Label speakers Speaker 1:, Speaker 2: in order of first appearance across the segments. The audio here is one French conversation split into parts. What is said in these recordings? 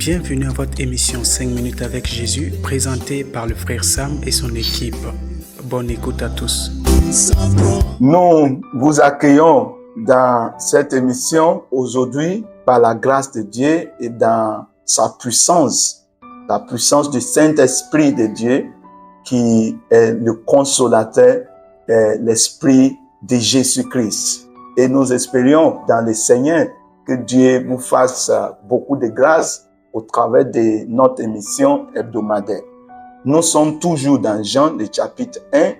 Speaker 1: Bienvenue à votre émission 5 minutes avec Jésus, présentée par le frère Sam et son équipe. Bonne écoute à tous.
Speaker 2: Nous vous accueillons dans cette émission aujourd'hui par la grâce de Dieu et dans sa puissance, la puissance du Saint-Esprit de Dieu qui est le consolateur, l'Esprit de Jésus-Christ. Et nous espérions dans le Seigneur que Dieu vous fasse beaucoup de grâce au travers de notre émission hebdomadaire. Nous sommes toujours dans Jean, le chapitre 1,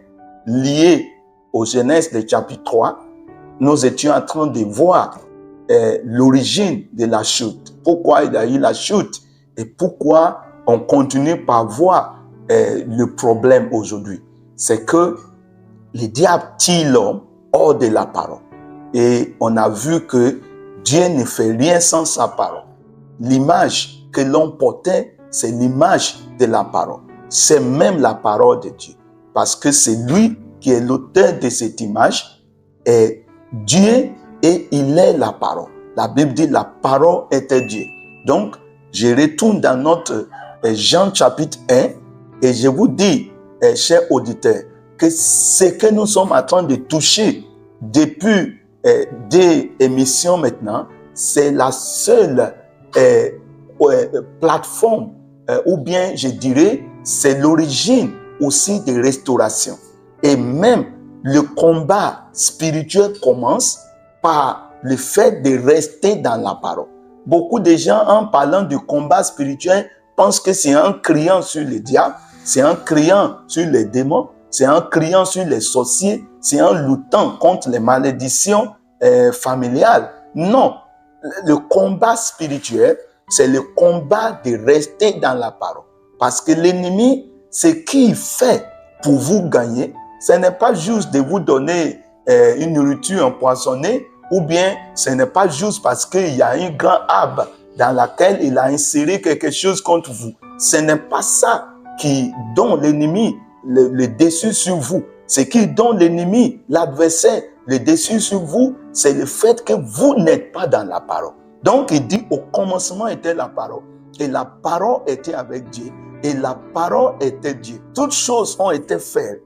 Speaker 2: lié au Genèse, le chapitre 3. Nous étions en train de voir l'origine de la chute. Pourquoi il y a eu la chute et pourquoi on continue par voir le problème aujourd'hui. C'est que le diable tire l'homme hors de la parole. Et on a vu que Dieu ne fait rien sans sa parole. L'image que l'on portait, c'est l'image de la parole. C'est même la parole de Dieu. Parce que c'est lui qui est l'auteur de cette image. Et Dieu, et il est la parole. La Bible dit la parole était Dieu. Donc, je retourne dans notre Jean chapitre 1 et je vous dis, chers auditeurs, que ce que nous sommes en train de toucher depuis des émissions maintenant, c'est la seule plateforme, ou bien je dirais, c'est l'origine aussi de restauration. Et même le combat spirituel commence par le fait de rester dans la parole. Beaucoup de gens, en parlant du combat spirituel, pensent que c'est en criant sur le diable, c'est en criant sur les démons, c'est en criant sur les sorciers, c'est en luttant contre les malédictions familiales. Non, le combat spirituel, c'est le combat de rester dans la parole. Parce que l'ennemi, ce qu'il fait pour vous gagner, ce n'est pas juste de vous donner une nourriture empoisonnée, ou bien ce n'est pas juste parce qu'il y a un grand arbre dans lequel il a inséré quelque chose contre vous. Ce n'est pas ça qui donne l'ennemi le dessus sur vous. Ce qui donne l'ennemi, l'adversaire, le dessus sur vous, c'est le fait que vous n'êtes pas dans la parole. Donc il dit, au commencement était la parole. Et la parole était avec Dieu. Et la parole était Dieu. Toutes choses ont été faites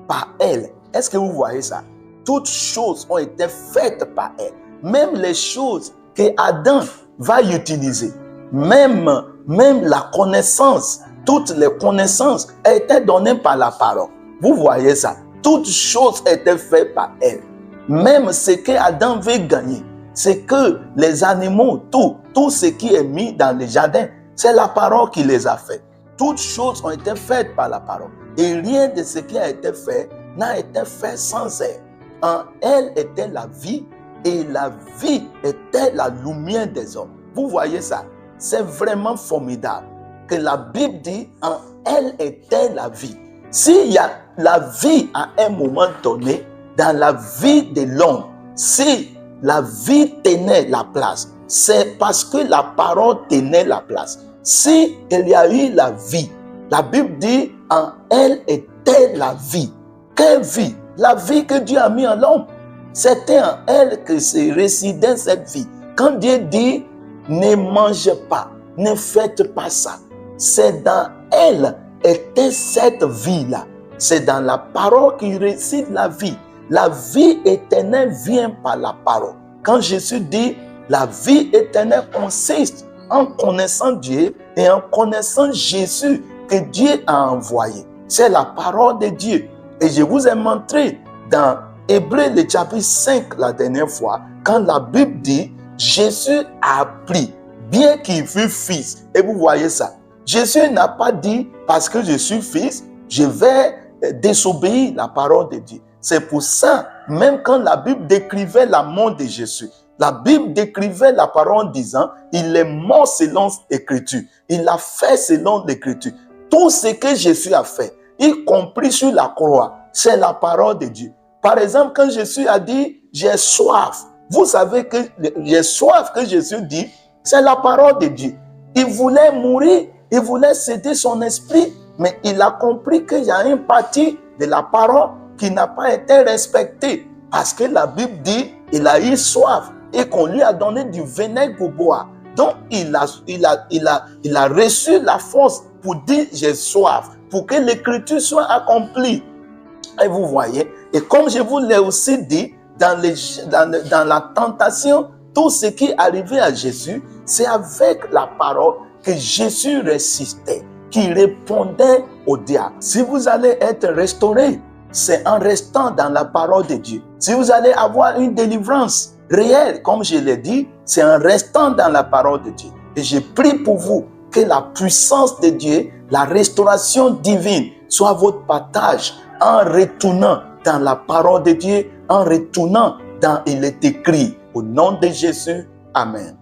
Speaker 2: par elle. Est-ce que vous voyez ça? Toutes choses ont été faites par elle. Même les choses que Adam va utiliser. Même la connaissance, toutes les connaissances étaient données par la parole. Vous voyez ça? Toutes choses étaient faites par elle. Même ce que Adam veut gagner, c'est que les animaux, tout ce qui est mis dans le jardin, c'est la parole qui les a fait. Toutes choses ont été faites par la parole. Et rien de ce qui a été fait n'a été fait sans elle. En elle était la vie, et la vie était la lumière des hommes. Vous voyez ça? C'est vraiment formidable que la Bible dit, en elle était la vie. S'il y a la vie à un moment donné, dans la vie de l'homme, si la vie tenait la place, c'est parce que la parole tenait la place. Si il y a eu la vie, la Bible dit, en elle était la vie. Quelle vie? La vie que Dieu a mis en l'homme. C'était en elle que se résidait cette vie. Quand Dieu dit, ne mangez pas, ne faites pas ça, c'est dans elle était cette vie-là. C'est dans la parole qui réside la vie. La vie éternelle vient par la parole. Quand Jésus dit, la vie éternelle consiste en connaissant Dieu et en connaissant Jésus que Dieu a envoyé. C'est la parole de Dieu. Et je vous ai montré dans Hébreux le chapitre 5 la dernière fois, quand la Bible dit, Jésus a appris, bien qu'il fût fils. Et vous voyez ça. Jésus n'a pas dit, parce que je suis fils, je vais désobéir la parole de Dieu. C'est pour ça, même quand la Bible décrivait la mort de Jésus, la Bible décrivait la parole en disant, il est mort selon l'Écriture. Il a fait selon l'Écriture. Tout ce que Jésus a fait, y compris sur la croix, c'est la parole de Dieu. Par exemple, quand Jésus a dit, j'ai soif, vous savez que j'ai soif que Jésus dit, c'est la parole de Dieu. Il voulait mourir, il voulait céder son esprit, mais il a compris qu'il y a une partie de la parole qui n'a pas été respectée. Parce que la Bible dit, il a eu soif et qu'on lui a donné du vinaigre pour boire. Donc, il a reçu la force pour dire j'ai soif, pour que l'écriture soit accomplie. Et vous voyez, et comme je vous l'ai aussi dit, dans la tentation, tout ce qui arrivait à Jésus, c'est avec la parole que Jésus résistait, qui répondait au diable. Si vous allez être restauré, c'est en restant dans la parole de Dieu. Si vous allez avoir une délivrance réelle, comme je l'ai dit, c'est en restant dans la parole de Dieu. Et je prie pour vous que la puissance de Dieu, la restauration divine, soit votre partage en retournant dans la parole de Dieu, en retournant dans il est écrit. Au nom de Jésus, Amen.